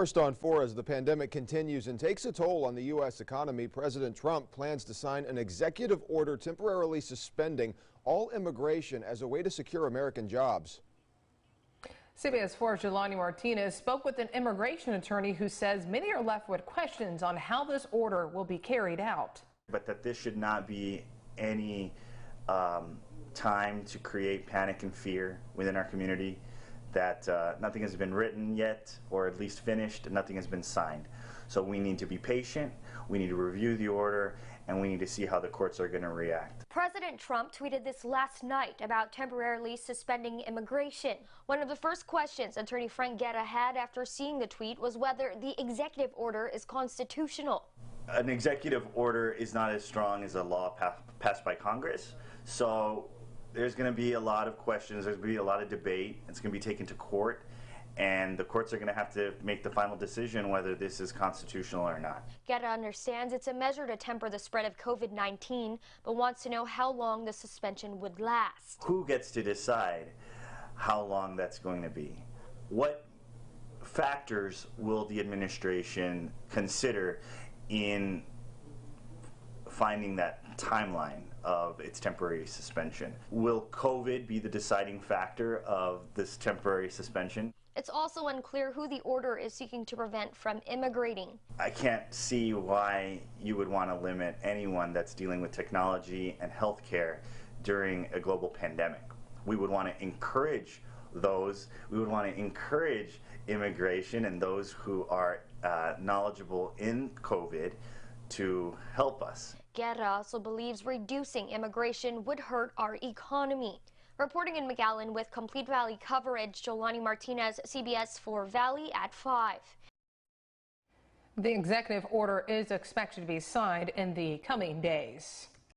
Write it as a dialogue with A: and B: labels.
A: First on 4, as the pandemic continues and takes a toll on the U.S. economy, President Trump plans to sign an executive order temporarily suspending all immigration as a way to secure American jobs.
B: CBS 4's Jelani Martinez spoke with an immigration attorney who says many are left with questions on how this order will be carried out.
C: But that this should not be any time to create panic and fear within our community, that nothing has been written yet, or at least finished, and nothing has been signed. So we need to be patient, we need to review the order, and we need to see how the courts are going to react.
D: President Trump tweeted this last night about temporarily suspending immigration. One of the first questions attorney Frank Guerra had after seeing the tweet was whether the executive order is constitutional.
C: An executive order is not as strong as a law passed by Congress, so there's going to be a lot of questions, there's going to be a lot of debate, it's going to be taken to court, and the courts are going to have to make the final decision whether this is constitutional or not.
D: Guerra understands it's a measure to temper the spread of COVID-19, but wants to know how long the suspension would last.
C: Who gets to decide how long that's going to be? What factors will the administration consider in finding that timeline of its temporary suspension? Will COVID be the deciding factor of this temporary suspension?
D: It's also unclear who the order is seeking to prevent from immigrating.
C: I can't see why you would want to limit anyone that's dealing with technology and healthcare during a global pandemic. We would want to encourage those, we would want to encourage immigration and those who are knowledgeable in COVID to help us.
D: Guerra also believes reducing immigration would hurt our economy. Reporting in McAllen with Complete Valley coverage, Jelani Martinez, CBS 4 Valley at 5.
B: The executive order is expected to be signed in the coming days.